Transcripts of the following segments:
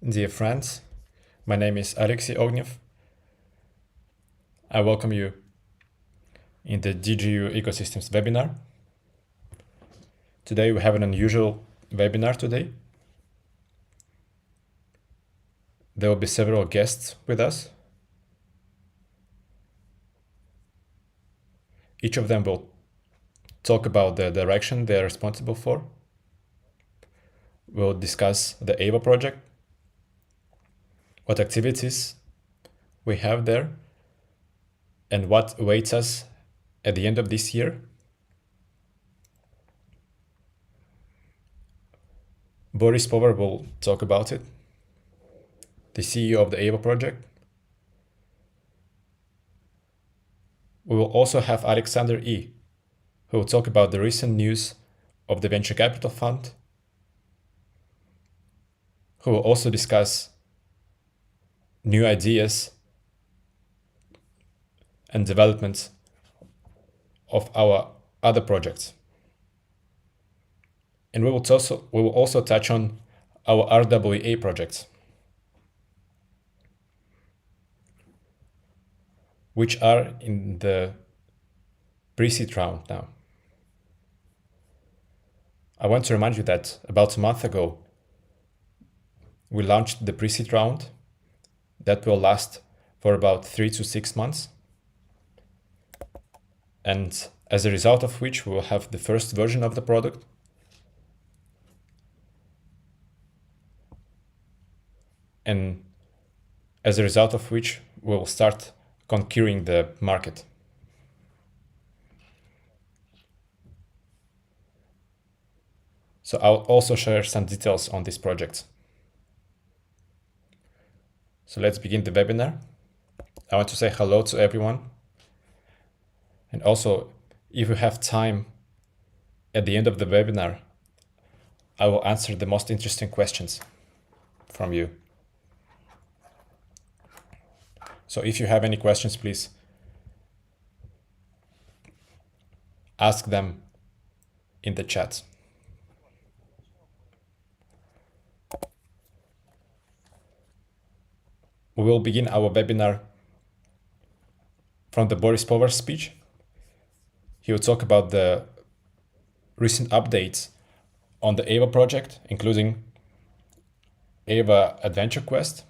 Dear friends, my name is Alexey Ognev. I welcome you in the DigiU Ecosystems webinar. Today we have an unusual webinar today. There will be several guests with us. Each of them will talk about the direction they are responsible for. We'll discuss the EYWA project, what activities we have there, and what awaits us at the end of this year. Boris Power will talk about it, the CEO of the EYWA project. We will also have Alexander E., who will talk about the recent news of the venture capital fund, who will also discuss new ideas and developments of our other projects. And we will also touch on our RWA projects, which are in the pre-seed round now. I want to remind you that about a month ago, we launched the pre-seed round that will last for about 3 to 6 months. And as a result of which, we will have the first version of the product. And as a result of which, we will start conquering the market. So I'll also share some details on this project. So let's begin the webinar. I want to say hello to everyone. And also, if you have time at the end of the webinar, I will answer the most interesting questions from you. So if you have any questions, please ask them in the chat. We will begin our webinar from the Boris Power speech. He will talk about the recent updates on the EYWA project, including EYWA Adventure Quest,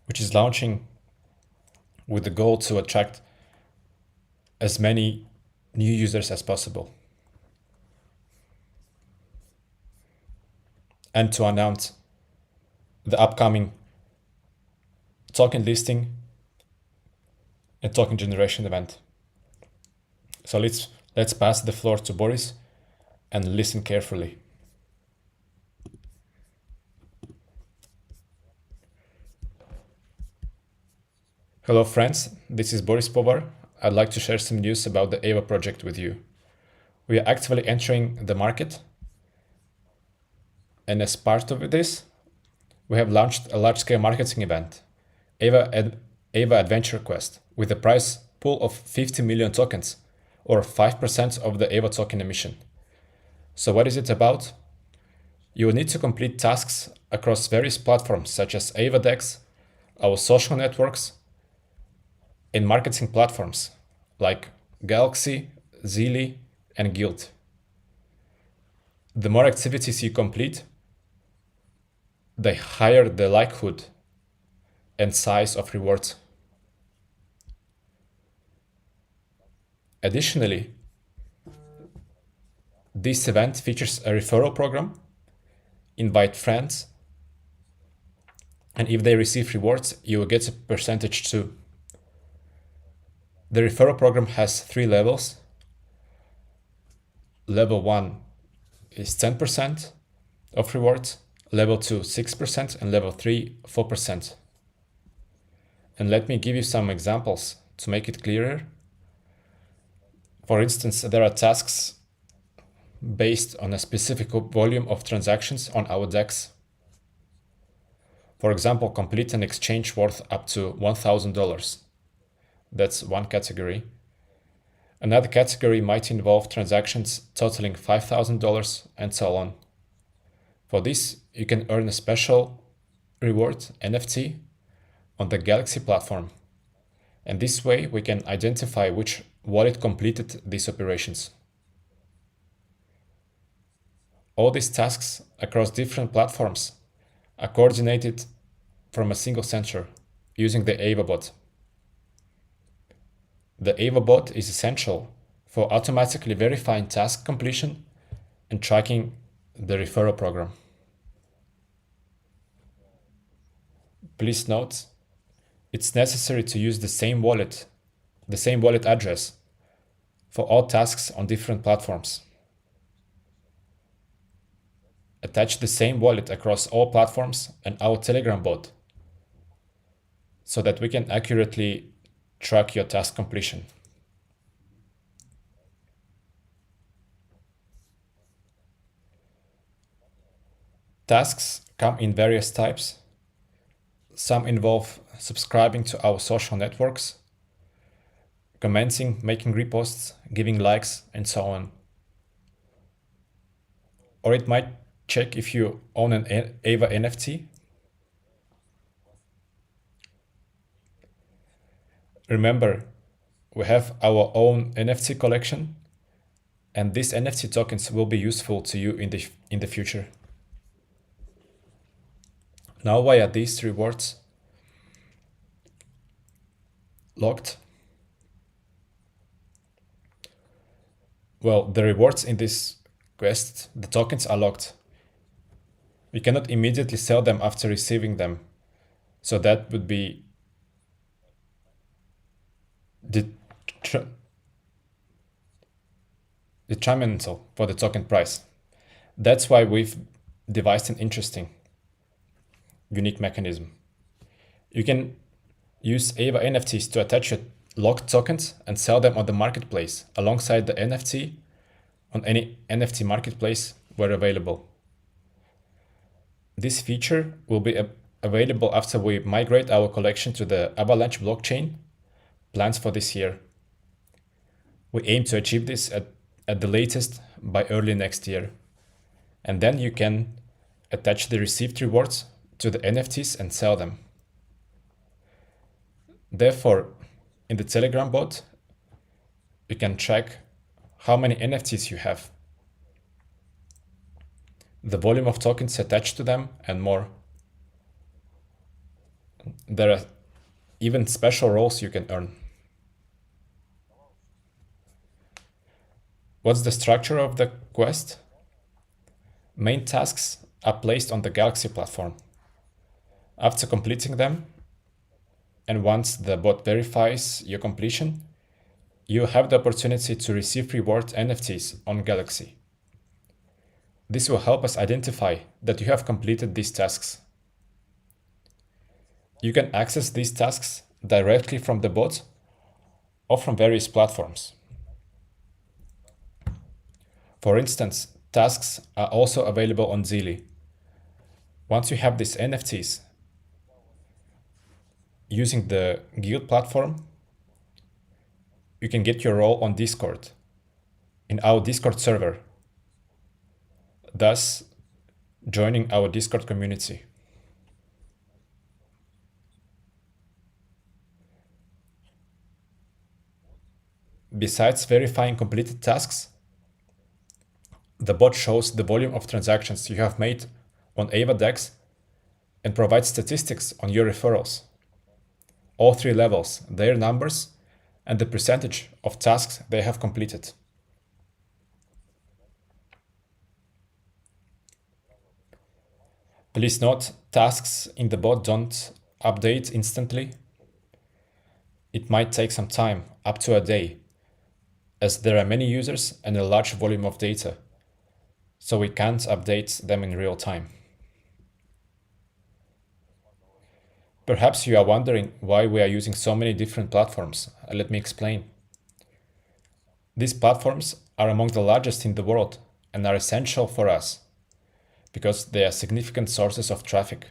which is launching with the goal to attract as many new users as possible, and to announce the upcoming token listing and token generation event. So let's pass the floor to Boris and listen carefully. Hello friends, this is Boris Povar. I'd like to share some news about the EYWA project with you. We are actively entering the market, and as part of this, we have launched a large-scale marketing event, EYWA Adventure Quest, with a prize pool of 50 million tokens, or 5% of the EYWA token emission. So what is it about? You will need to complete tasks across various platforms such as EYWA DEX, our social networks, and marketing platforms like Galaxy, Zili, and Guild. The more activities you complete, the higher the likelihood and size of rewards. Additionally, this event features a referral program. Invite friends, and if they receive rewards, you will get a percentage too. The referral program has 3 levels. Level 1 is 10% of rewards, level 2 6%, and level 3 4%. And let me give you some examples to make it clearer. For instance, there are tasks based on a specific volume of transactions on our DEX. For example, complete an exchange worth up to $1,000. That's one category. Another category might involve transactions totaling $5,000 and so on. For this, you can earn a special reward, NFT, on the Galaxy platform. And this way we can identify which wallet completed these operations. All these tasks across different platforms are coordinated from a single sensor using the EYWA bot. The EYWA bot is essential for automatically verifying task completion and tracking the referral program. Please note, it's necessary to use the same wallet address for all tasks on different platforms. Attach the same wallet across all platforms and our Telegram bot so that we can accurately track your task completion. Tasks come in various types. Some involve subscribing to our social networks, commenting, making reposts, giving likes, and so on. Or it might check if you own an EYWA NFT. Remember, we have our own NFT collection, and these NFT tokens will be useful to you in the future. Now, why are these rewards locked? Well, the rewards in this quest, the tokens are locked. We cannot immediately sell them after receiving them. So that would be detrimental for the token price. That's why we've devised an interesting, unique mechanism. You can use EYWA NFTs to attach your locked tokens and sell them on the marketplace alongside the NFT on any NFT marketplace where available. This feature will be available after we migrate our collection to the Avalanche blockchain, plans for this year. We aim to achieve this at the latest by early next year. And then you can attach the received rewards to the NFTs and sell them. Therefore, in the Telegram bot, you can track how many NFTs you have, the volume of tokens attached to them, and more. There are even special roles you can earn. What's the structure of the quest? Main tasks are placed on the Galaxy platform. After completing them, and once the bot verifies your completion, you have the opportunity to receive reward NFTs on Galaxy. This will help us identify that you have completed these tasks. You can access these tasks directly from the bot or from various platforms. For instance, tasks are also available on Zilli. Once you have these NFTs, using the guild platform, you can get your role on Discord, in our Discord server, thus joining our Discord community. Besides verifying completed tasks, the bot shows the volume of transactions you have made on EYWA DEX and provides statistics on your referrals. All three levels, their numbers, and the percentage of tasks they have completed. Please note, tasks in the bot don't update instantly. It might take some time, up to a day, as there are many users and a large volume of data, so we can't update them in real time. Perhaps you are wondering why we are using so many different platforms. Let me explain. These platforms are among the largest in the world and are essential for us because they are significant sources of traffic.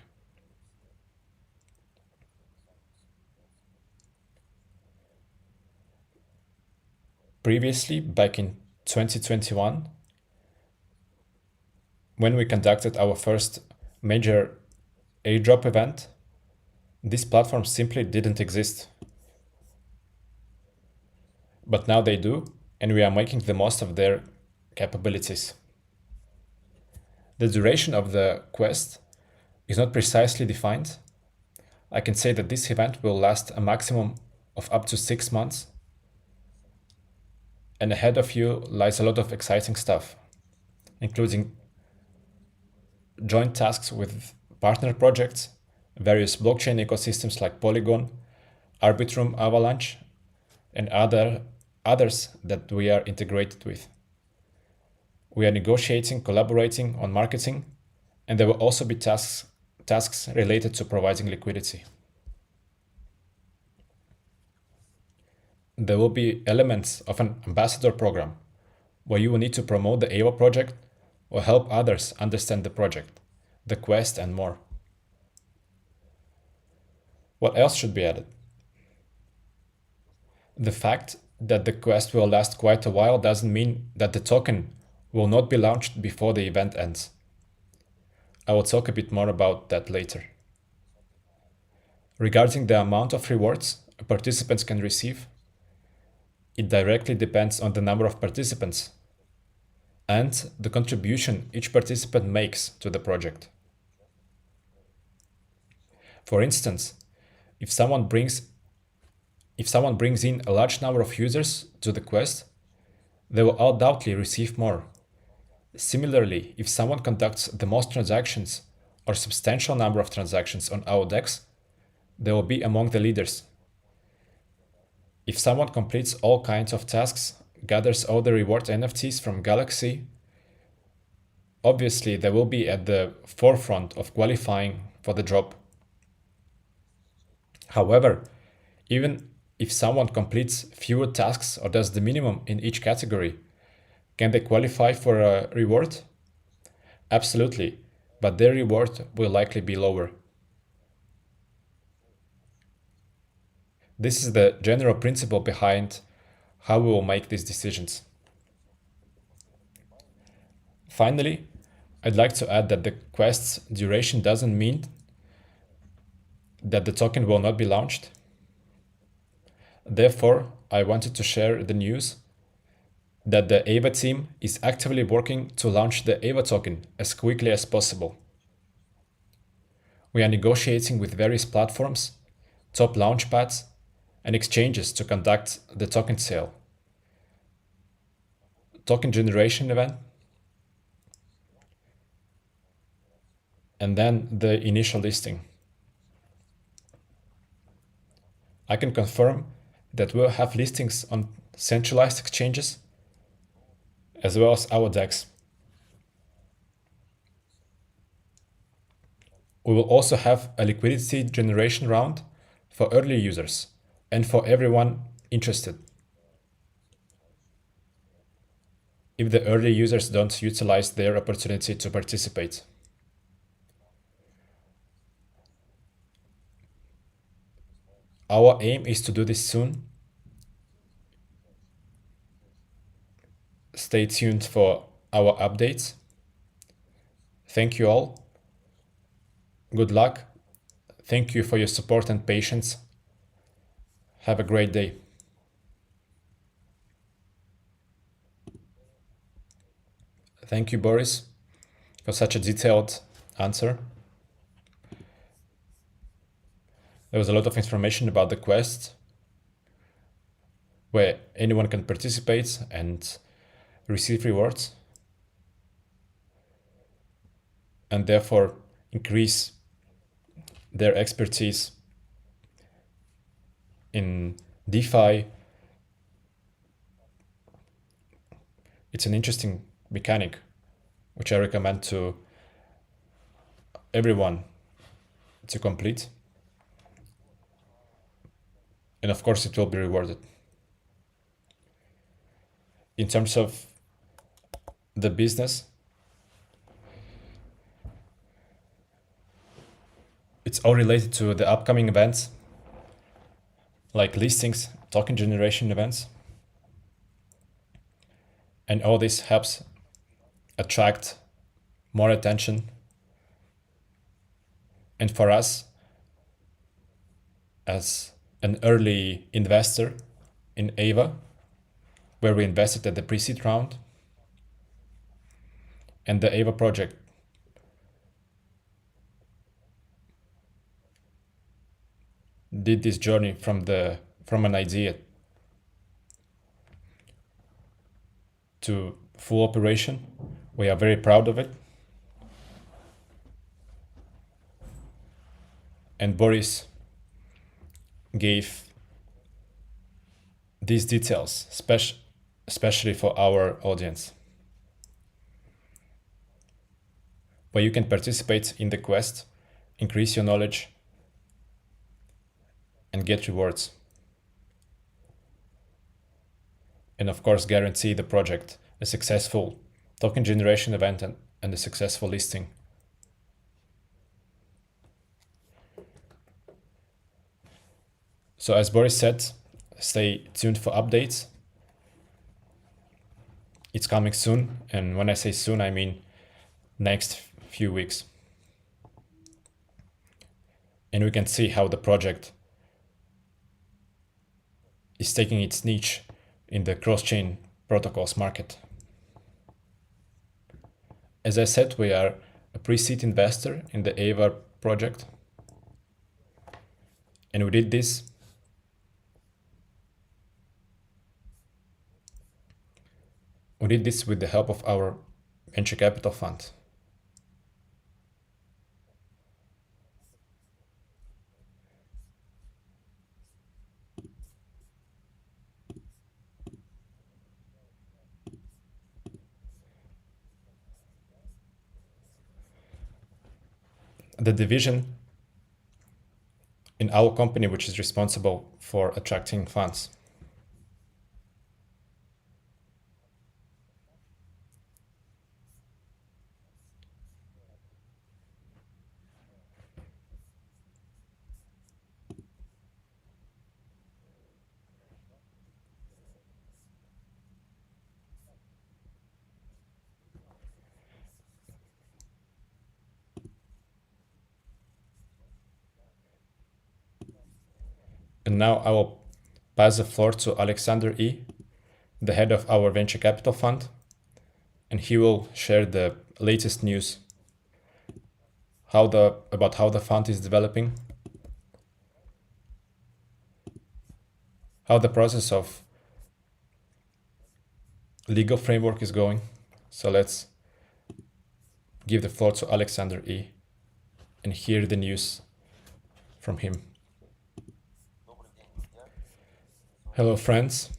Previously, back in 2021, when we conducted our first major airdrop event, these platforms simply didn't exist. But now they do, and we are making the most of their capabilities. The duration of the quest is not precisely defined. I can say that this event will last a maximum of up to 6 months. And ahead of you lies a lot of exciting stuff, including joint tasks with partner projects, various blockchain ecosystems like Polygon, Arbitrum, Avalanche, and others that we are integrated with. We are negotiating, collaborating on marketing, and there will also be tasks related to providing liquidity. There will be elements of an ambassador program where you will need to promote the EYWA project or help others understand the project, the quest, and more. What else should be added? The fact that the quest will last quite a while doesn't mean that the token will not be launched before the event ends. I will talk a bit more about that later. Regarding the amount of rewards participants can receive, it directly depends on the number of participants and the contribution each participant makes to the project. For instance, if someone brings in a large number of users to the quest, they will undoubtedly receive more. Similarly, if someone conducts the most transactions or substantial number of transactions on our DEX, they will be among the leaders. If someone completes all kinds of tasks, gathers all the reward NFTs from Alexey, obviously they will be at the forefront of qualifying for the drop. However, even if someone completes fewer tasks or does the minimum in each category, can they qualify for a reward? Absolutely, but their reward will likely be lower. This is the general principle behind how we will make these decisions. Finally, I'd like to add that the quest's duration doesn't mean that the token will not be launched. Therefore, I wanted to share the news that the EYWA team is actively working to launch the EYWA token as quickly as possible. We are negotiating with various platforms, top launchpads, and exchanges to conduct the token sale, token generation event, and then the initial listing. I can confirm that we'll have listings on centralized exchanges as well as our DEX. We will also have a liquidity generation round for early users and for everyone interested. If the early users don't utilize their opportunity to participate. Our aim is to do this soon. Stay tuned for our updates. Thank you all. Good luck. Thank you for your support and patience. Have a great day. Thank you, Boris, for such a detailed answer. There was a lot of information about the quest, where anyone can participate and receive rewards, and therefore increase their expertise in DeFi. It's an interesting mechanic, which I recommend to everyone to complete. And of course, it will be rewarded. In terms of the business, it's all related to the upcoming events, like listings, token generation events. And all this helps attract more attention. And for us, as an early investor in EYWA, where we invested at the pre-seed round, and the EYWA project did this journey from an idea to full operation. We are very proud of it. And Boris gave these details, especially for our audience, where you can participate in the quest, increase your knowledge, and get rewards. And of course, guarantee the project a successful token generation event and a successful listing. So as Boris said, stay tuned for updates. It's coming soon, and when I say soon, I mean next few weeks. And we can see how the project is taking its niche in the cross-chain protocols market. As I said, we are a pre-seed investor in the EYWA project, and we did this with the help of our venture capital fund. The division in our company, which is responsible for attracting funds. And now I will pass the floor to Alexander E., the head of our venture capital fund, and he will share the latest news about how the fund is developing, how the process of legal framework is going. So let's give the floor to Alexander E. and hear the news from him. Hello friends.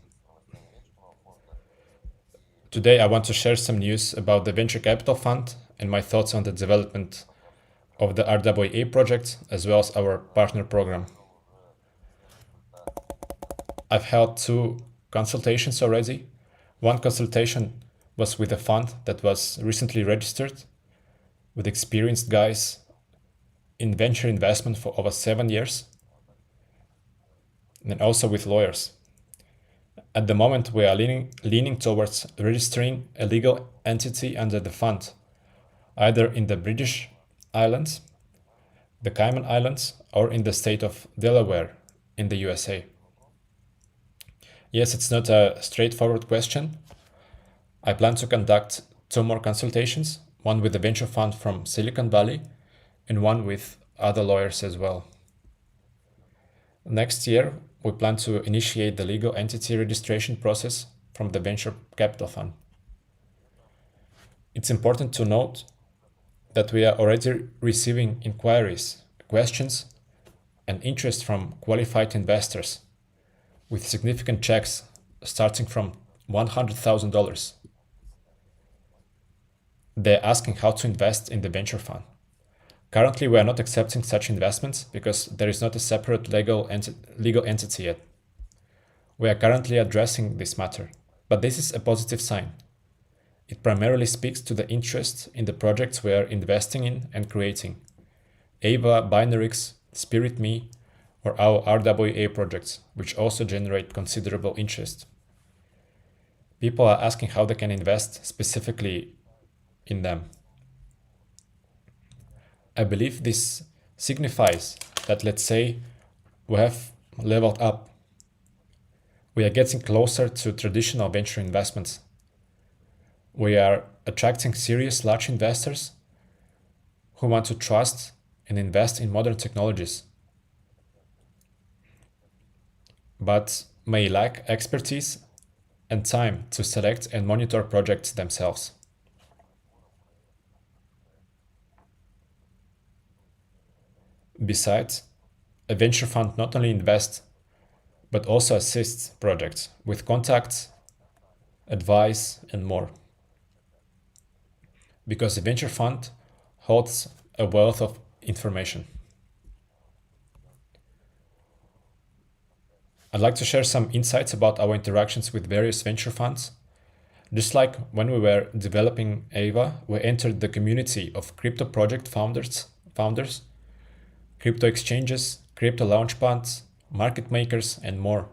Today I want to share some news about the venture capital fund and my thoughts on the development of the RWA project as well as our partner program. I've held 2 consultations already. One consultation was with a fund that was recently registered with experienced guys in venture investment for over 7 years, and also with lawyers. At the moment, we are leaning towards registering a legal entity under the fund, either in the British Islands, the Cayman Islands, or in the state of Delaware in the USA. Yes, it's not a straightforward question. I plan to conduct 2 more consultations, one with a venture fund from Silicon Valley and one with other lawyers as well. Next year, we plan to initiate the legal entity registration process from the venture capital fund. It's important to note that we are already receiving inquiries, questions, and interest from qualified investors with significant checks starting from $100,000. They're asking how to invest in the venture fund. Currently, we are not accepting such investments because there is not a separate legal entity yet. We are currently addressing this matter, but this is a positive sign. It primarily speaks to the interest in the projects we are investing in and creating. EYWA, Binarix, SpiritMe, or our RWA projects, which also generate considerable interest. People are asking how they can invest specifically in them. I believe this signifies that, let's say, we have leveled up. We are getting closer to traditional venture investments. We are attracting serious large investors who want to trust and invest in modern technologies, but may lack expertise and time to select and monitor projects themselves. Besides, a venture fund not only invests, but also assists projects with contacts, advice, and more. Because a venture fund holds a wealth of information. I'd like to share some insights about our interactions with various venture funds. Just like when we were developing EYWA, we entered the community of crypto project founders, crypto exchanges, crypto launchpads, market makers, and more.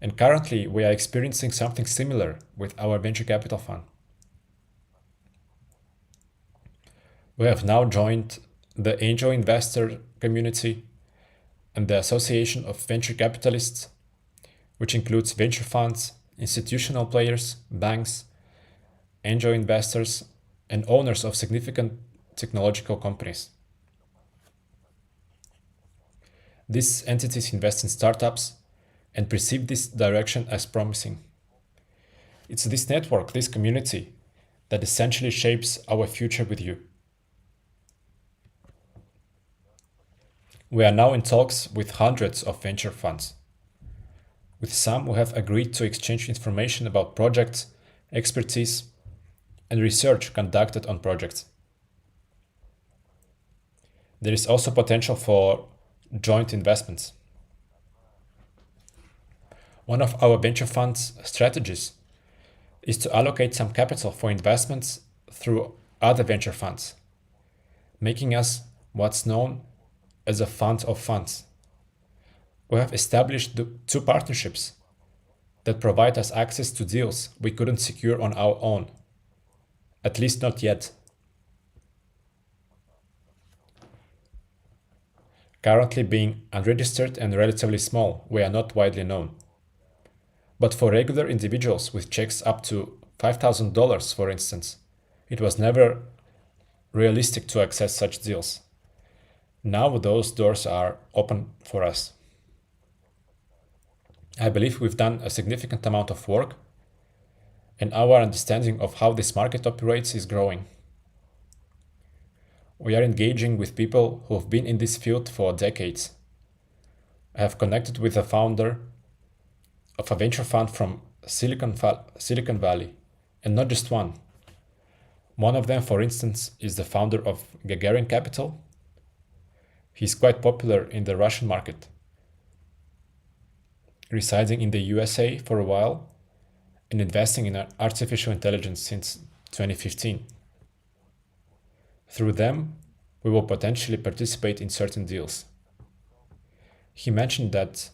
And currently, we are experiencing something similar with our venture capital fund. We have now joined the angel investor community and the Association of Venture Capitalists, which includes venture funds, institutional players, banks, angel investors, and owners of significant technological companies. These entities invest in startups and perceive this direction as promising. It's this network, this community, that essentially shapes our future with you. We are now in talks with hundreds of venture funds. With some, we have agreed to exchange information about projects, expertise, and research conducted on projects. There is also potential for joint investments. One of our venture fund's strategies is to allocate some capital for investments through other venture funds, making us what's known as a fund of funds. We have established two partnerships that provide us access to deals we couldn't secure on our own, at least not yet. Currently being unregistered and relatively small, we are not widely known. But for regular individuals with checks up to $5,000, for instance, it was never realistic to access such deals. Now those doors are open for us. I believe we've done a significant amount of work, and our understanding of how this market operates is growing. We are engaging with people who have been in this field for decades. I have connected with the founder of a venture fund from Silicon Valley, and not just one. One of them, for instance, is the founder of Gagarin Capital. He's quite popular in the Russian market, residing in the USA for a while and investing in artificial intelligence since 2015. Through them, we will potentially participate in certain deals. He mentioned that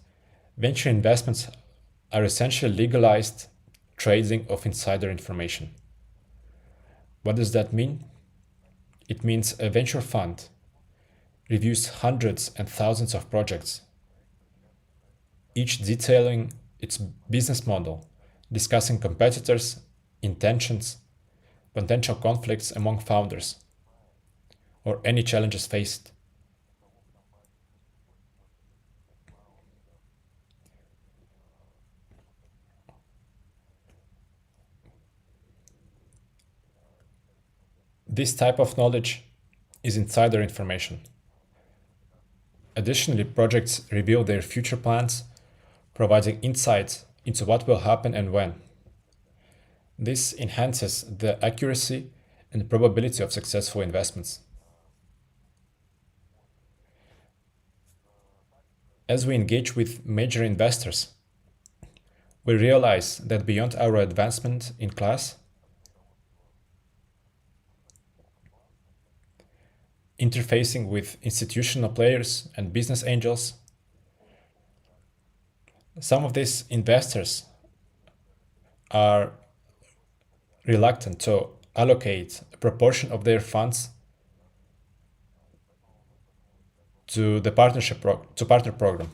venture investments are essentially legalized trading of insider information. What does that mean? It means a venture fund reviews hundreds and thousands of projects, each detailing its business model, discussing competitors, intentions, potential conflicts among founders, or any challenges faced. This type of knowledge is insider information. Additionally, projects reveal their future plans, providing insights into what will happen and when. This enhances the accuracy and probability of successful investments. As we engage with major investors, we realize that beyond our advancement in class, interfacing with institutional players and business angels, some of these investors are reluctant to allocate a proportion of their funds to the partner program.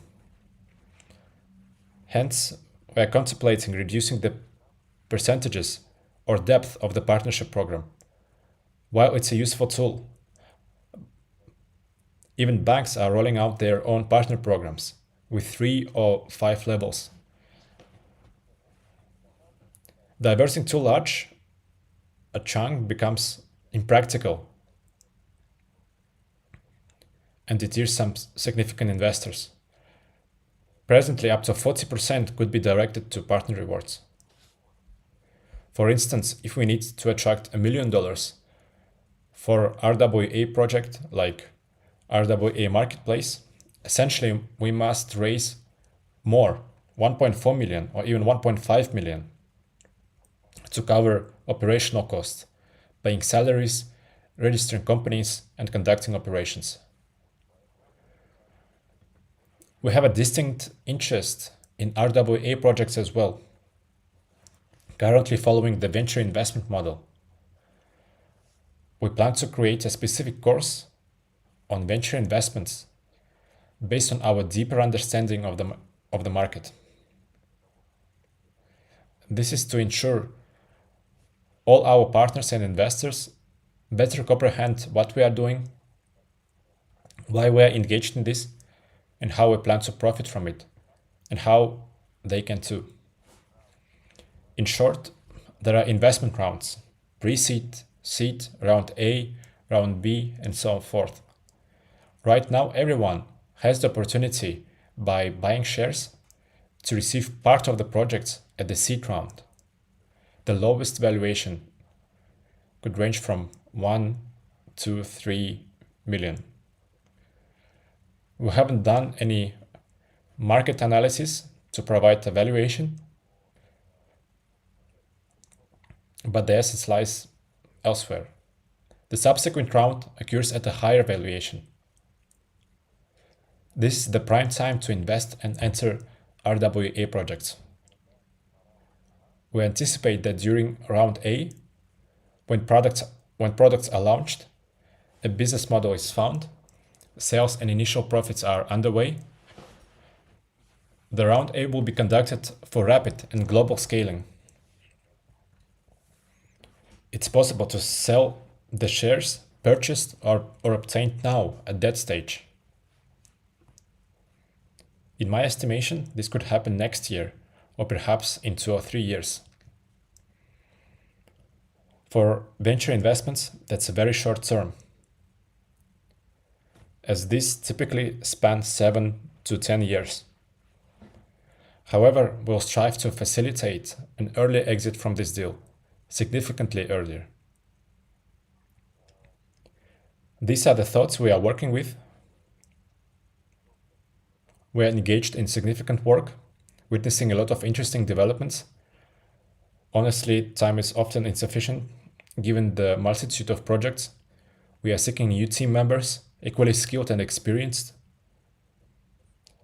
Hence, we are contemplating reducing the percentages or depth of the partnership program. While it's a useful tool, even banks are rolling out their own partner programs with 3 or 5 levels. Diversing too large a chunk becomes impractical and deters some significant investors. Presently, up to 40% could be directed to partner rewards. For instance, if we need to attract $1 million for RWA project like RWA Marketplace, essentially we must raise more, 1.4 million or even 1.5 million, to cover operational costs, paying salaries, registering companies, and conducting operations. We have a distinct interest in RWA projects as well, currently following the venture investment model. We plan to create a specific course on venture investments based on our deeper understanding of the market. This is to ensure all our partners and investors better comprehend what we are doing, why we are engaged in this, and how we plan to profit from it, and how they can too. In short, there are investment rounds, pre-seed, seed, round A, round B, and so forth. Right now, everyone has the opportunity, by buying shares, to receive part of the projects at the seed round. The lowest valuation could range from 1 to 3 million. We haven't done any market analysis to provide a valuation, but the assets lies elsewhere. The subsequent round occurs at a higher valuation. This is the prime time to invest and enter RWA projects. We anticipate that during round A, when products are launched, a business model is found, sales and initial profits are underway, the round A will be conducted for rapid and global scaling. It's possible to sell the shares purchased or obtained now at that stage. In my estimation, this could happen next year, or perhaps in 2 or 3 years. For venture investments, that's a very short term, as this typically spans 7 to 10 years. However, we'll strive to facilitate an early exit from this deal, significantly earlier. These are the thoughts we are working with. We are engaged in significant work, witnessing a lot of interesting developments. Honestly, time is often insufficient given the multitude of projects. We are seeking new team members, equally skilled and experienced.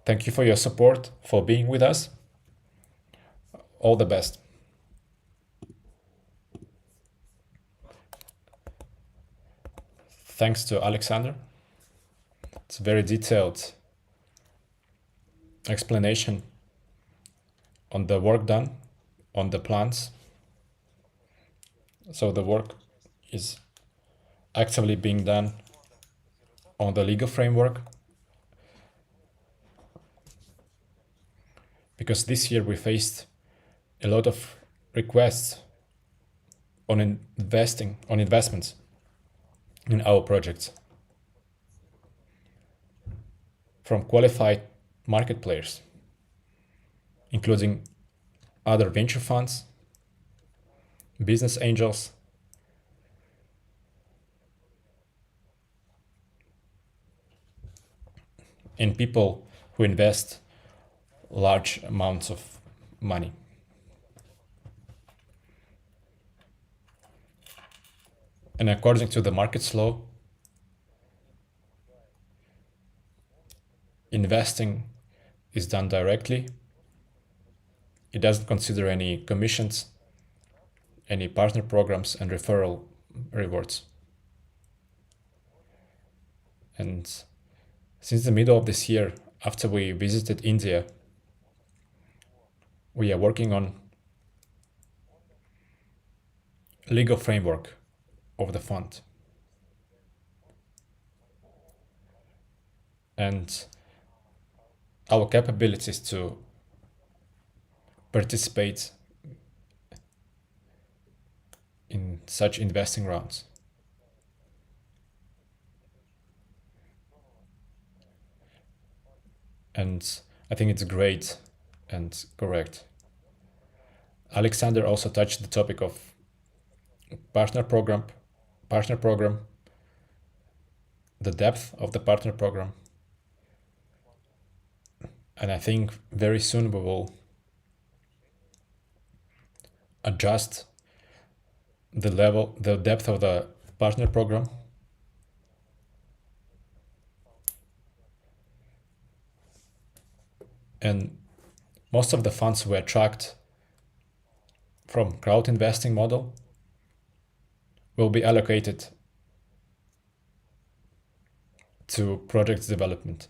Thank you for your support, for being with us. All the best. Thanks to Alexander. It's a very detailed explanation on the work done, on the plans. So the work is actively being done on the legal framework, because this year we faced a lot of requests on investments in our projects from qualified market players, including other venture funds, business angels, and people who invest large amounts of money. And according to the market's law, investing is done directly. It doesn't consider any commissions, any partner programs, and referral rewards. And Since the middle of this year, after we visited India, we are working on legal framework of the fund. And our capabilities to participate in such investing rounds. And I think it's great and correct. Alexander also touched the topic of partner program, the depth of the partner program. And I think very soon we will adjust the depth of the partner program. And most of the funds we attract from crowd investing model will be allocated to project development.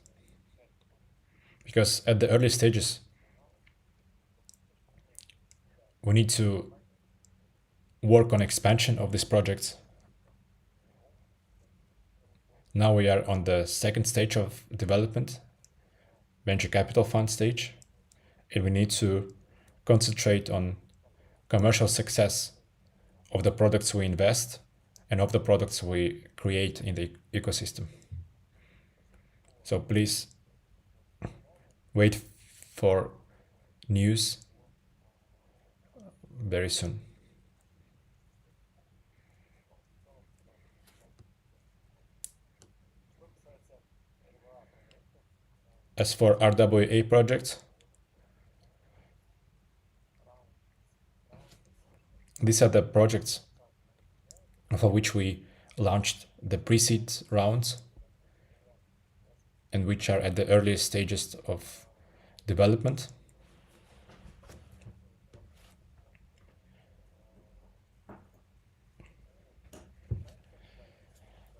Because at the early stages, we need to work on expansion of these projects. Now we are on the second stage of development, venture capital fund stage, and we need to concentrate on commercial success of the products we invest and of the products we create in the ecosystem. So please wait for news very soon. As for RWA projects, these are the projects for which we launched the pre-seed rounds and which are at the earliest stages of development.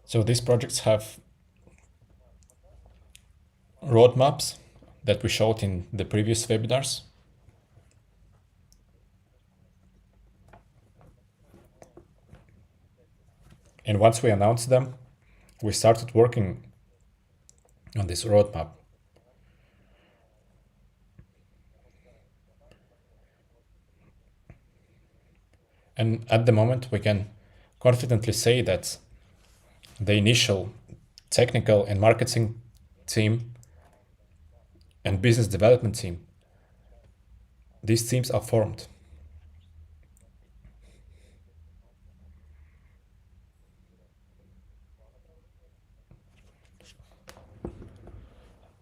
So these projects have roadmaps that we showed in the previous webinars. And once we announced them, we started working on this roadmap. And at the moment, we can confidently say that the initial technical and marketing team and business development team, these teams are formed.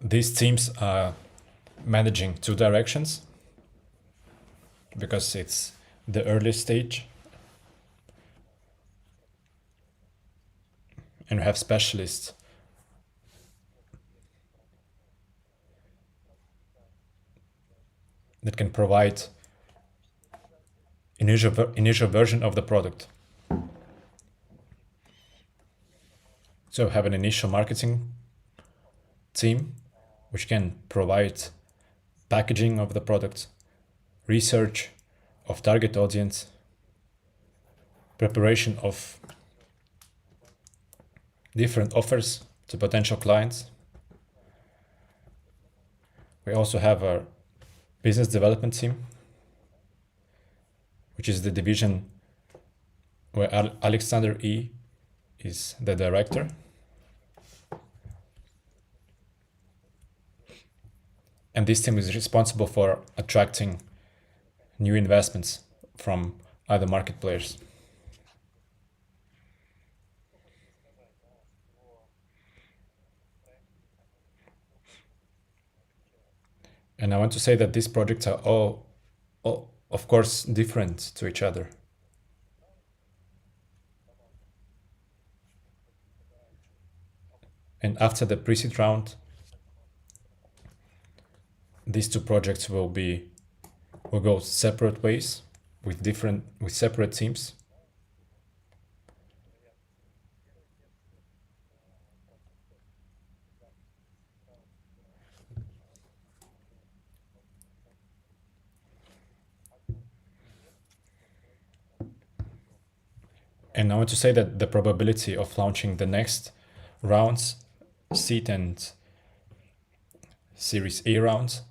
These teams are managing two directions because it's the early stage, and we have specialists that can provide initial version of the product. So have an initial marketing team which can provide packaging of the product, research of target audience, preparation of different offers to potential clients. We also have our business development team, which is the division where Alexander E. is the director. And this team is responsible for attracting new investments from other market players. And I want to say that these projects are all of course, different to each other. And after the pre-seed round, these two projects will go separate ways with separate teams. And I want to say that the probability of launching the next rounds, seed and Series A rounds,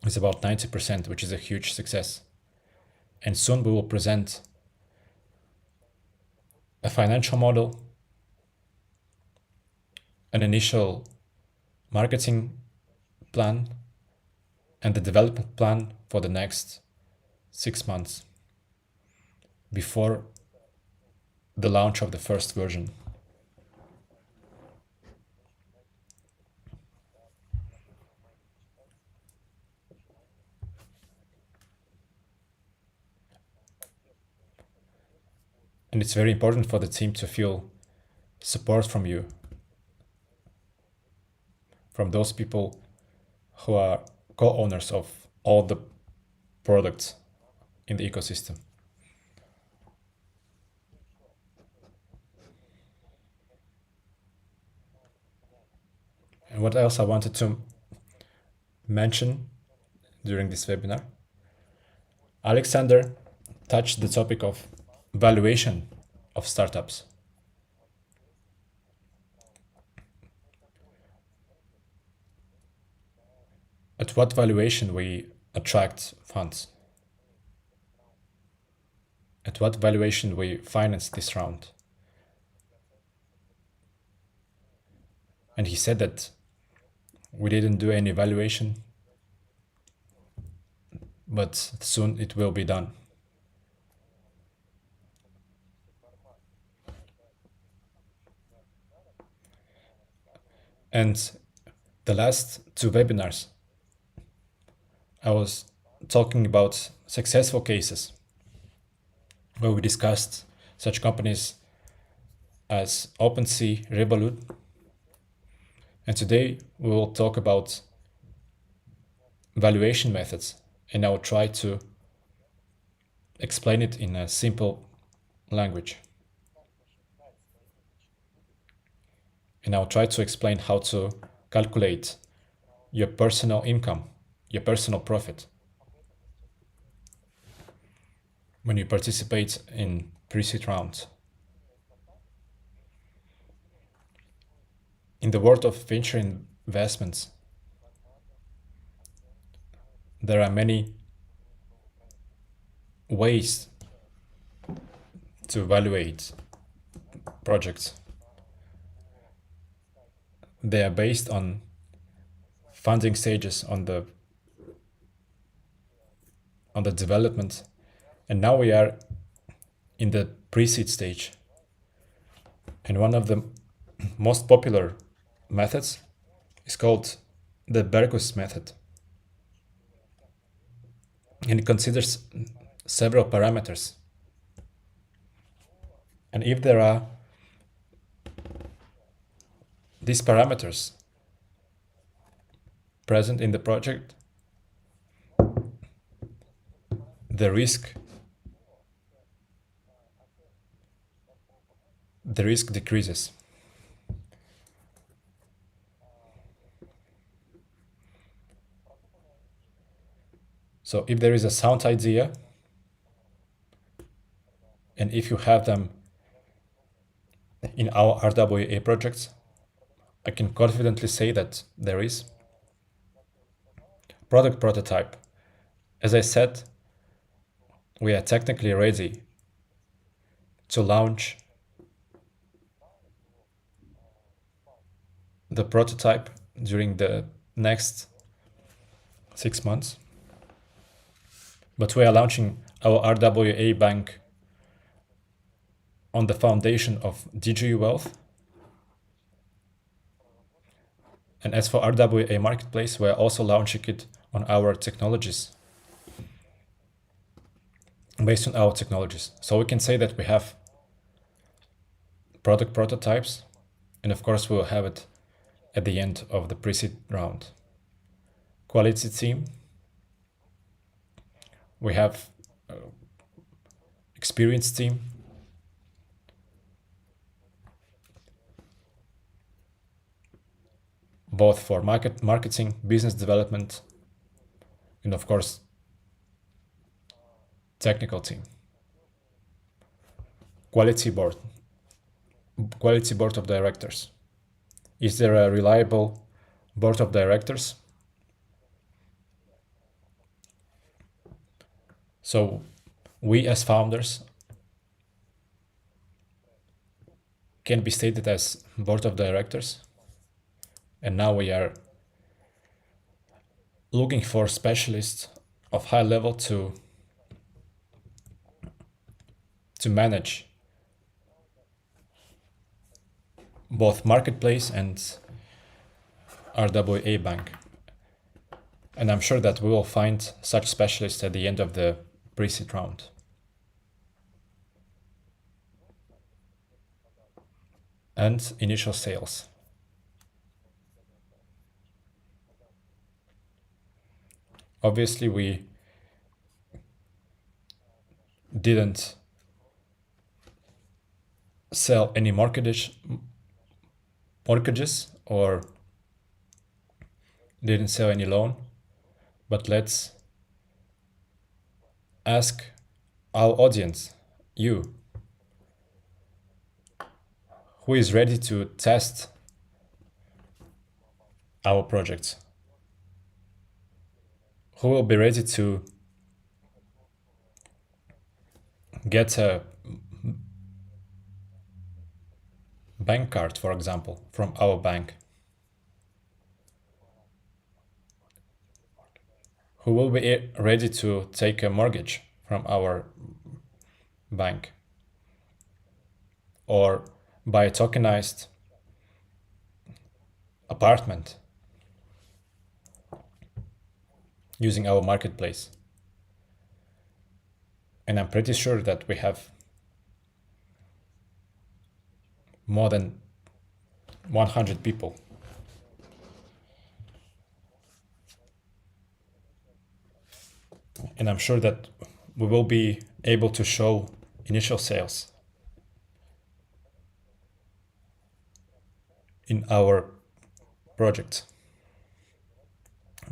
is about 90%, which is a huge success. And soon we will present a financial model, an initial marketing plan, and the development plan for the next 6 months before the launch of the first version. And it's very important for the team to feel support from you, from those people who are co-owners of all the products in the ecosystem. And what else I wanted to mention during this webinar? Alexander touched the topic of valuation of startups. At what valuation we attract funds? At what valuation we finance this round? And he said that we didn't do any valuation, but soon it will be done. And the last two webinars, I was talking about successful cases where we discussed such companies as OpenSea, Revolut. And today we will talk about valuation methods, and I will try to explain it in a simple language. And I'll try to explain how to calculate your personal income, your personal profit when you participate in pre-seed rounds. In the world of venture investments, there are many ways to evaluate projects. They are based on funding stages, on the development, and now we are in the pre-seed stage. And one of the most popular methods is called the Berkus method, and it considers several parameters. And if there are these parameters present in the project, the risk decreases. So if there is a sound idea, and if you have them in our RWA projects, I can confidently say that there is product prototype. As I said, we are technically ready to launch the prototype during the next 6 months. But we are launching our RWA bank on the foundation of DigiU Wealth. And as for RWA Marketplace, we are also launching it on our technologies, based on our technologies. So we can say that we have product prototypes, and of course we'll have it at the end of the pre-seed round. Quality team. We have experienced team. Both for marketing, business development, and of course, technical team. quality board of directors. Is there a reliable board of directors? So we as founders can be stated as board of directors, and now we are looking for specialists of high level to manage both marketplace and RWA bank. And I'm sure that we will find such specialists at the end of the pre-seed round. And initial sales. Obviously, we didn't sell any mortgages or didn't sell any loan, but let's ask our audience, you, who is ready to test our projects, who will be ready to get a bank card, for example, from our bank, who will be ready to take a mortgage from our bank or buy a tokenized apartment using our marketplace. And I'm pretty sure that we have more than 100 people. And I'm sure that we will be able to show initial sales in our project.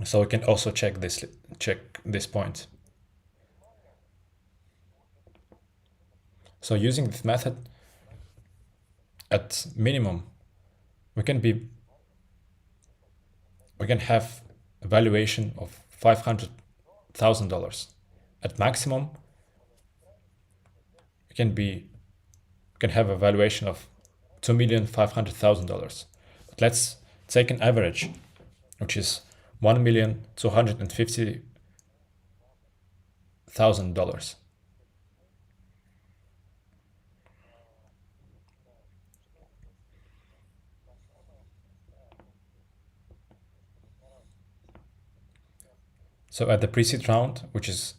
So we can also check this point. So using this method, at minimum, we can have a valuation of $500,000. At maximum, we can have a valuation of $2,500,000. But let's take an average, which is $1,250,000. So at the pre-seed round, which is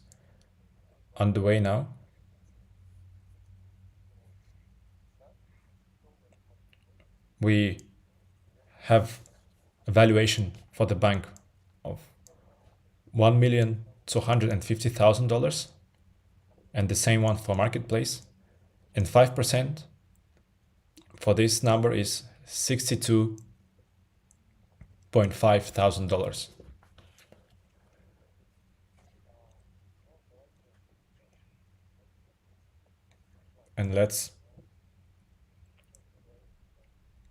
on the way now, we have a valuation for the bank of $1,250,000 and the same one for marketplace, and 5% for this number is $62,500. And let's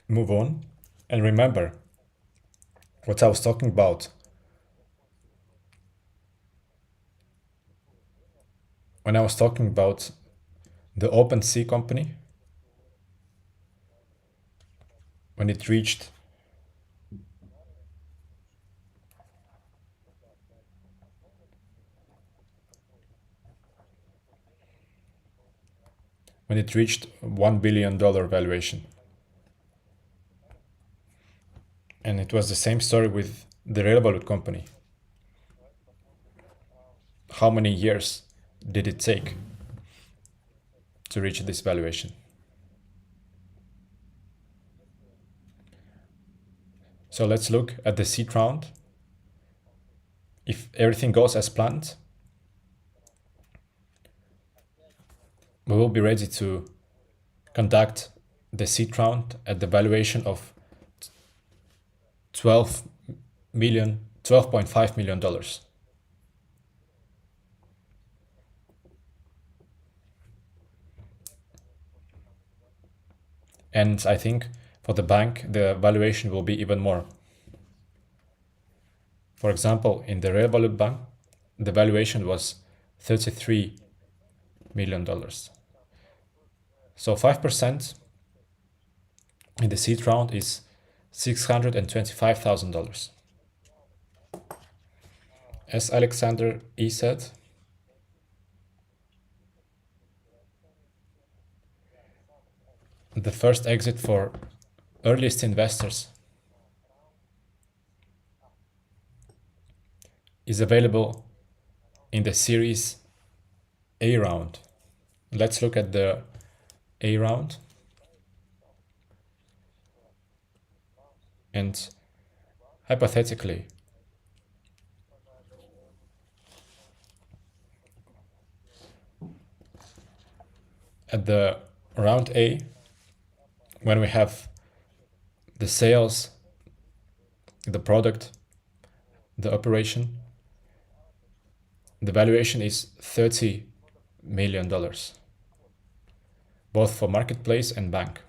move on and remember what I was talking about when I was talking about the OpenSea company, when it reached $1 billion valuation. And it was the same story with the Revolut company. How many years did it take to reach this valuation? So let's look at the seed round. If everything goes as planned, we will be ready to conduct the seed round at the valuation of $12.5 million. And I think for the bank, the valuation will be even more. For example, in the Revolut Bank, the valuation was $33 million. So 5% in the seed round is $625,000. As Alexander E said, the first exit for earliest investors is available in the Series A round. Let's look at the A round. And hypothetically, at the round A, when we have the sales, the product, the operation, the valuation is $30 million, both for marketplace and bank.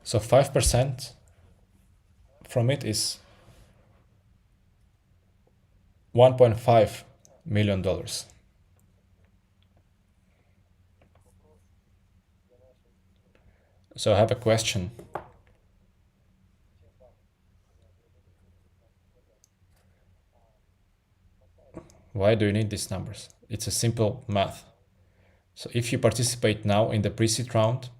So 5% from it is $1.5 million. So I have a question. Why do you need these numbers? It's a simple math. So if you participate now in the pre-seed round,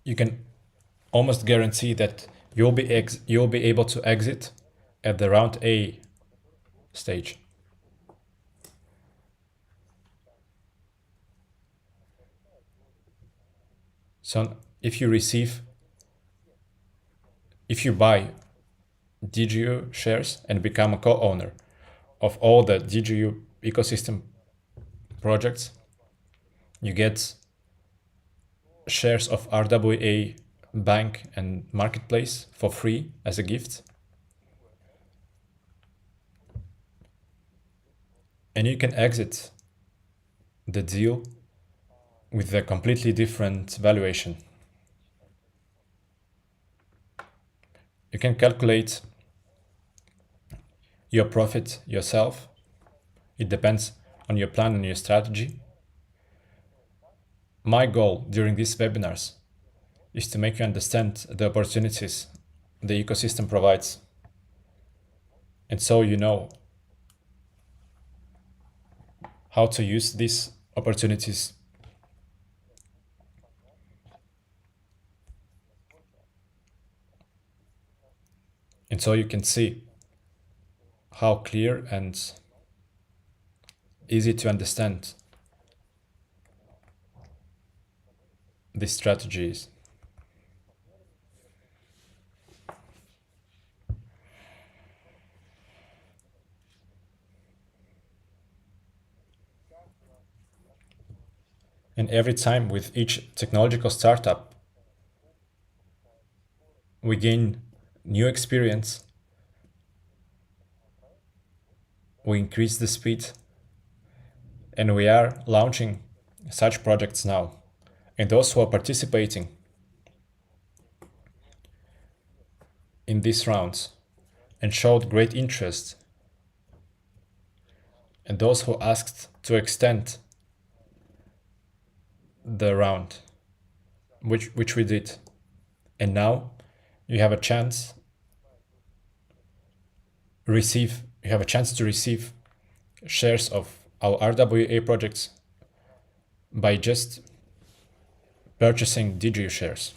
you can almost guarantee that you'll be able to exit at the round A stage. So if you buy DigiU shares and become a co-owner of all the DigiU ecosystem projects, you get shares of RWA bank and marketplace for free as a gift. And you can exit the deal with a completely different valuation. You can calculate your profit yourself. It depends on your plan and your strategy. My goal during these webinars is to make you understand the opportunities the ecosystem provides. And so you know how to use these opportunities. And so you can see how clear and easy to understand this strategy is. And every time with each technological startup, we gain new experience, we increase the speed, and we are launching such projects now. And those who are participating in these rounds and showed great interest, and those who asked to extend the round, which we did, and now you have a chance to receive shares of our RWA projects by just purchasing DigiU shares.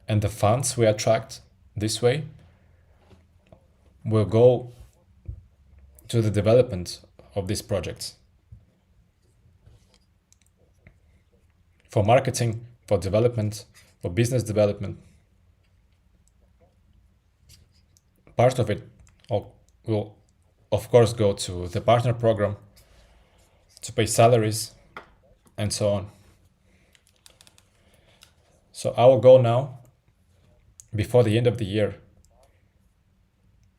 And the funds we attract this way will go to the development of these projects. For marketing, for development, for business development. Part of it will, of course, go to the partner program, to pay salaries, and so on. So our goal now, before the end of the year,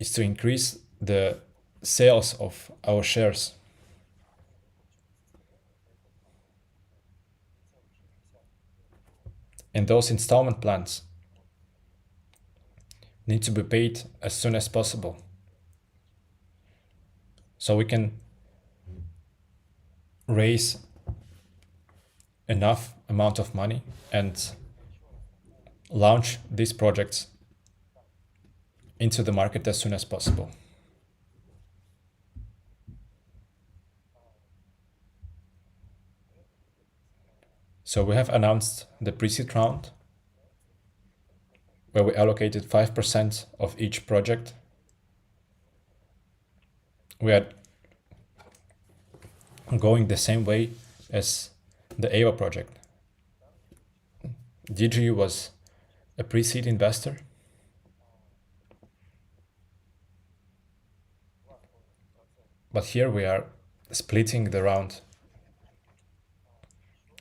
is to increase the sales of our shares. And those installment plans need to be paid as soon as possible, so we can raise enough amount of money and launch these projects into the market as soon as possible. So we have announced the pre-seed round, where we allocated 5% of each project. We are going the same way as the EYWA project. DigiU was a pre-seed investor, but here we are splitting the round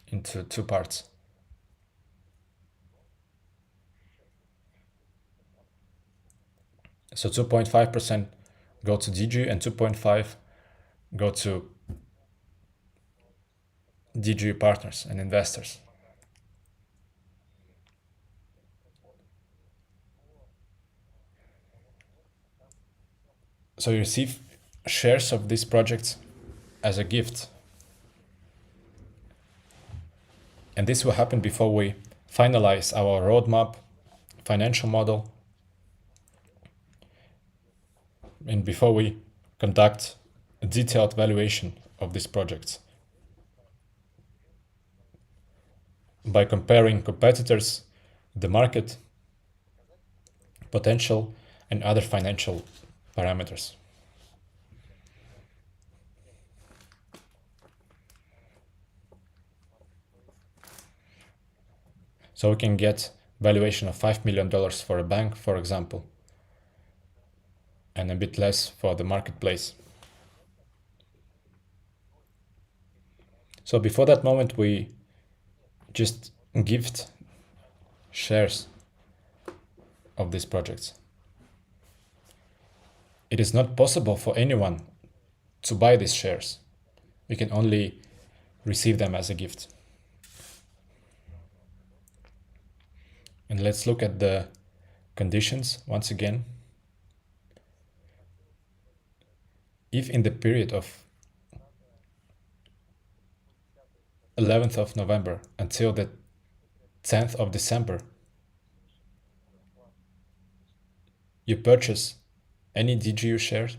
into two parts. So 2.5% go to DigiU and 2.5 go to DigiU partners and investors. So you receive shares of these projects as a gift. And this will happen before we finalize our roadmap, financial model, and before we conduct a detailed valuation of these projects. By comparing competitors, the market, potential, and other financial parameters. So we can get valuation of $5 million for a bank, for example, and a bit less for the marketplace. So before that moment, we just gift shares of these projects. It is not possible for anyone to buy these shares. We can only receive them as a gift. And let's look at the conditions once again. If in the period of 11th of November until the 10th of December, you purchase any DigiU shares,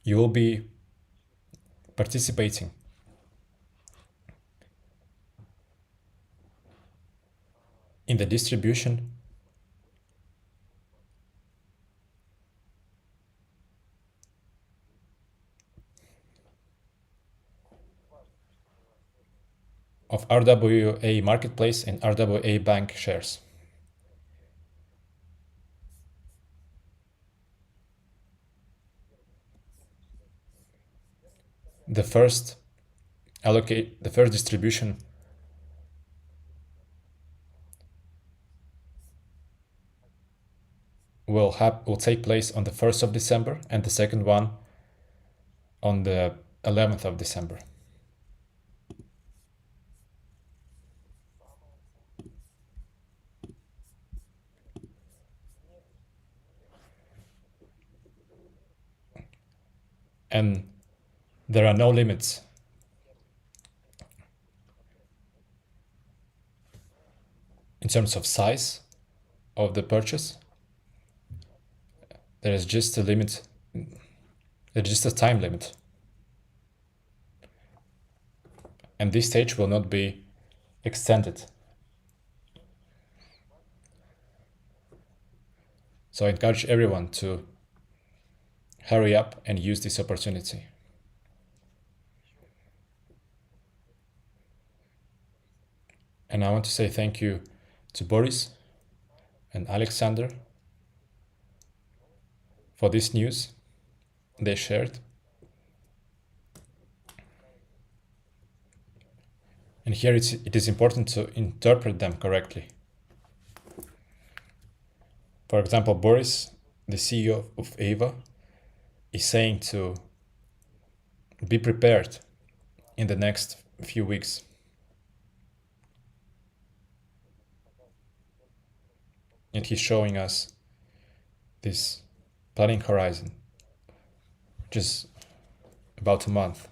you will be participating in the distribution of RWA marketplace and RWA bank shares. The first distribution will take place on the 1st of December, and the second one on the 11th of December. And there are no limits. In terms of size of the purchase, there is just a limit, there's just a time limit. And this stage will not be extended. So I encourage everyone to hurry up and use this opportunity. And I want to say thank you to Boris and Alexander for this news they shared. And here it is important to interpret them correctly. For example, Boris, the CEO of EYWA, is saying to be prepared in the next few weeks. And he's showing us this planning horizon, which is about a month.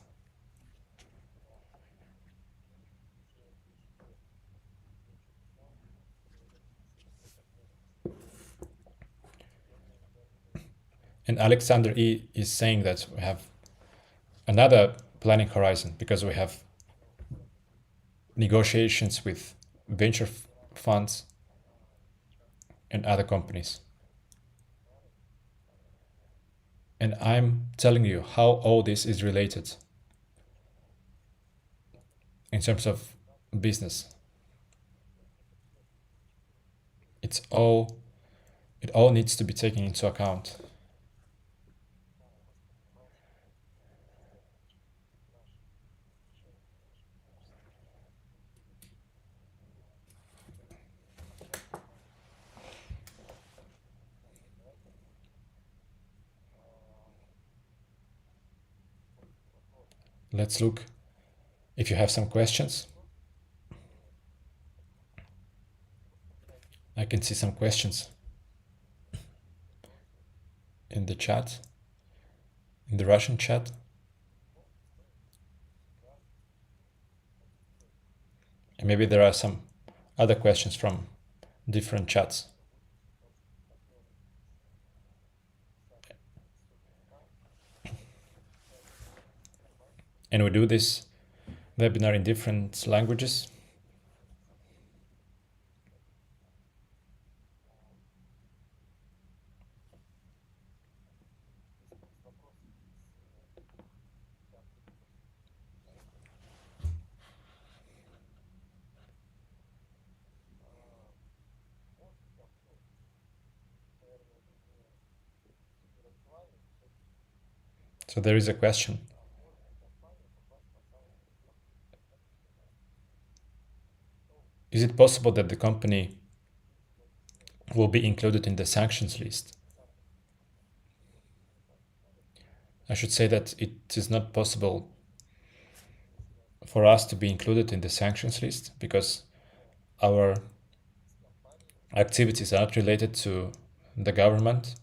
And Alexander E is saying that we have another planning horizon because we have negotiations with venture funds and other companies. And I'm telling you how all this is related in terms of business. It all needs to be taken into account. Let's look if you have some questions. I can see some questions in the chat, in the Russian chat. And maybe there are some other questions from different chats. And we do this webinar in different languages. So there is a question. Is it possible that the company will be included in the sanctions list? I should say that it is not possible for us to be included in the sanctions list because our activities are not related to the government.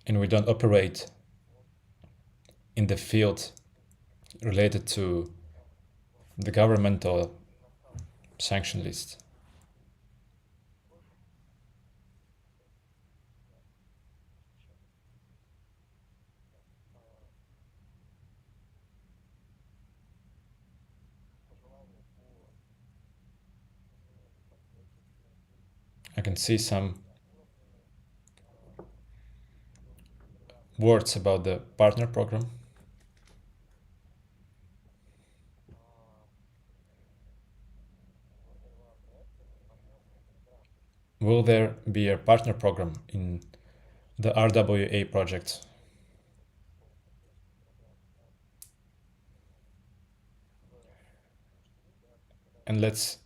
And we don't operate in the field related to the government or sanction list. I can see some words about the partner program. Will there be a partner program in the RWA project? And let's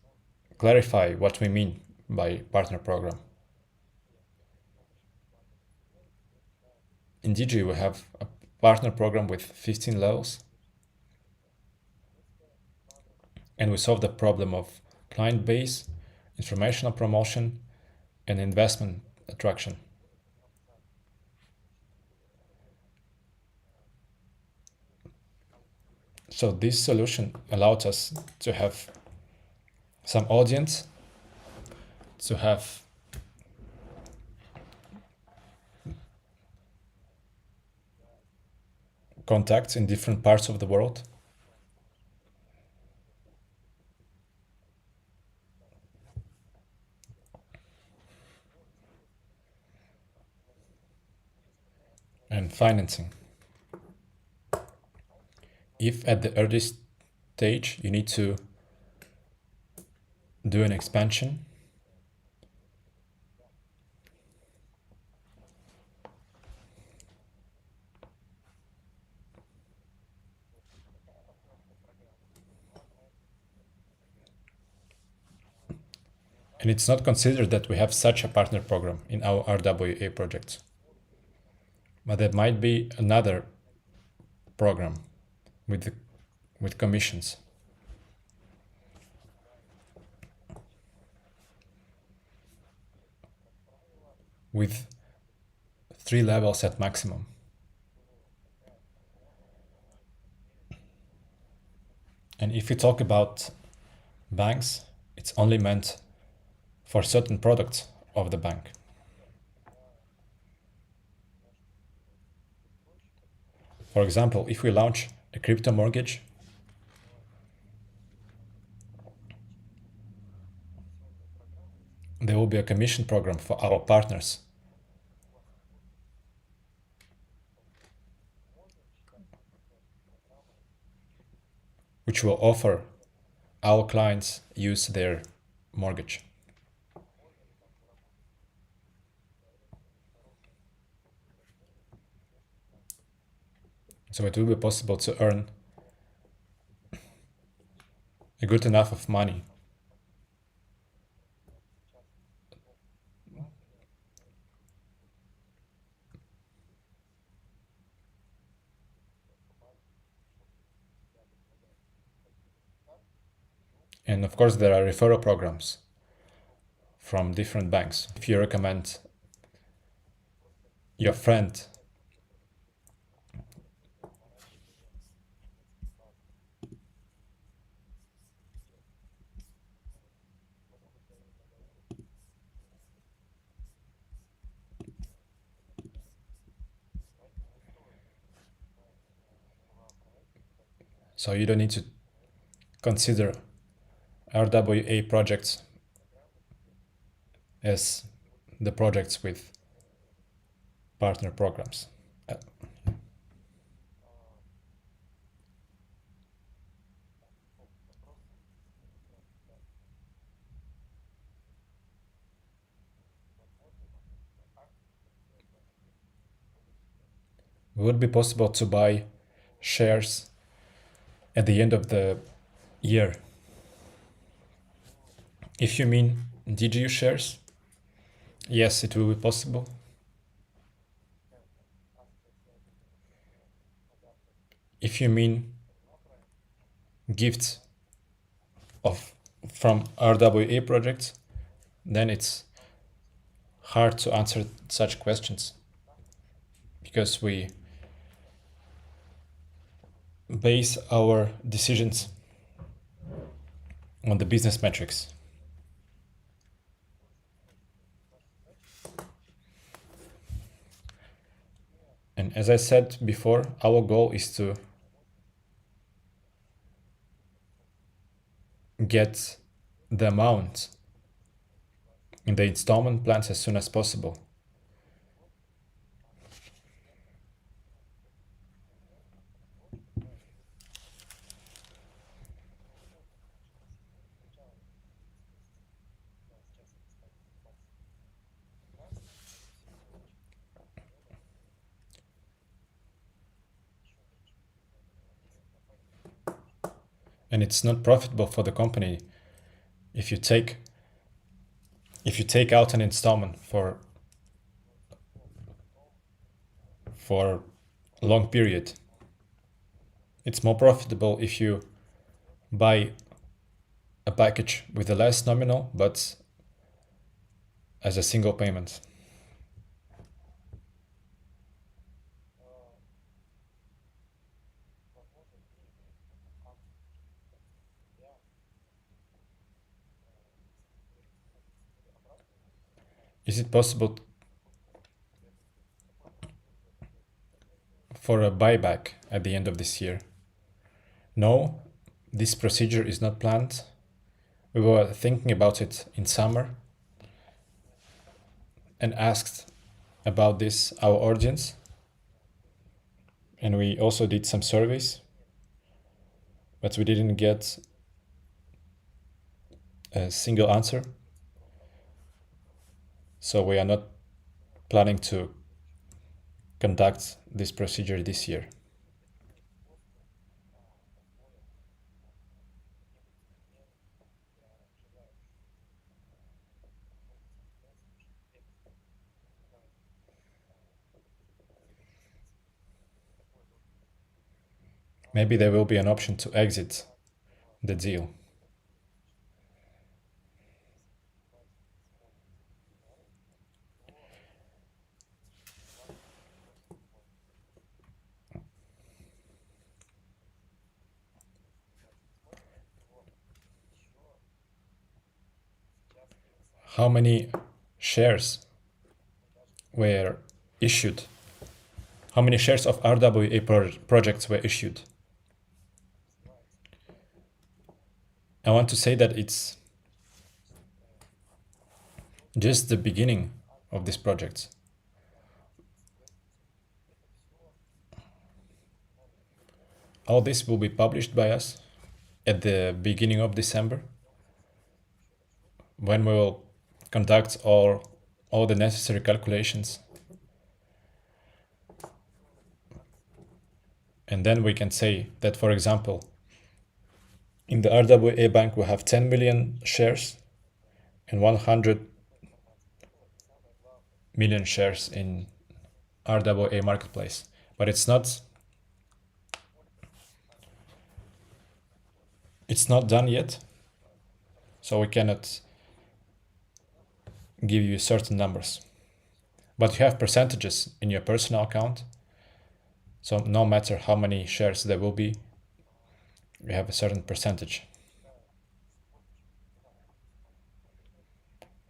clarify what we mean by partner program. In DigiU, we have a partner program with 15 levels. And we solve the problem of client base, informational promotion, and investment attraction. So this solution allowed us to have some audience, to have contacts in different parts of the world. And financing. If at the early stage you need to do an expansion, And it's not considered that we have such a partner program in our RWA projects. But there might be another program with commissions. With 3 levels at maximum. And if we talk about banks, it's only meant for certain products of the bank. For example, if we launch a crypto mortgage, there will be a commission program for our partners. Which will offer our clients use their mortgage. So it will be possible to earn a good enough of money and of course there are referral programs from different banks. If you recommend your friend so you don't need to consider RWA projects as the projects with partner programs. Would it be possible to buy shares at the end of the year? If you mean DigiU shares, yes, it will be possible. If you mean gifts from RWA projects, then it's hard to answer such questions because we base our decisions on the business metrics. And as I said before, our goal is to get the amount in the installment plans as soon as possible. And it's not profitable for the company if you take out an installment for a long period. It's more profitable if you buy a package with a less nominal but as a single payment. Is it possible for a buyback at the end of this year? No, this procedure is not planned. We were thinking about it in summer and asked about this our audience. And we also did some surveys, but we didn't get a single answer. So we are not planning to conduct this procedure this year. Maybe there will be an option to exit the deal. How many shares were issued? How many shares of RWA projects were issued? I want to say that it's just the beginning of this project. All this will be published by us at the beginning of December, when we will conduct all the necessary calculations. And then we can say that, for example, in the RWA bank, we have 10 million shares and 100 million shares in RWA marketplace. But it's not done yet, so we cannot give you certain numbers. But you have percentages in your personal account, so no matter how many shares there will be, we have a certain percentage.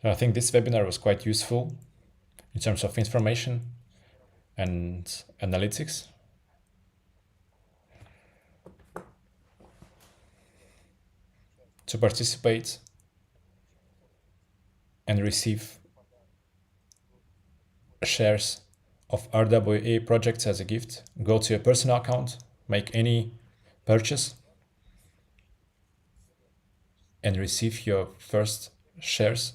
So I think this webinar was quite useful in terms of information and analytics. To participate and receive shares of RWA projects as a gift, go to your personal account, make any purchase, and receive your first shares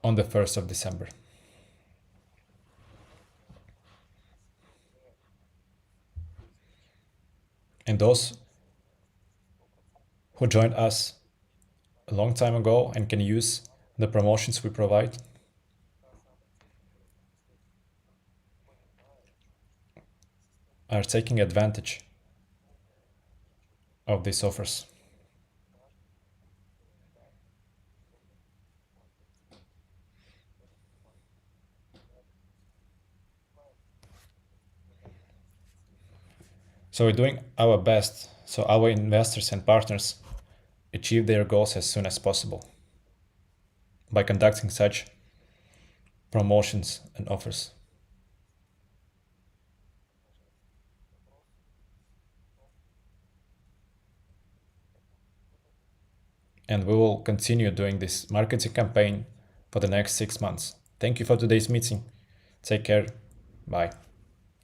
on the 1st of December. And those who joined us a long time ago and can use the promotions we provide are taking advantage of these offers. So we're doing our best so our investors and partners achieve their goals as soon as possible by conducting such promotions and offers. And we will continue doing this marketing campaign for the next 6 months. Thank you for today's meeting. Take care. Bye.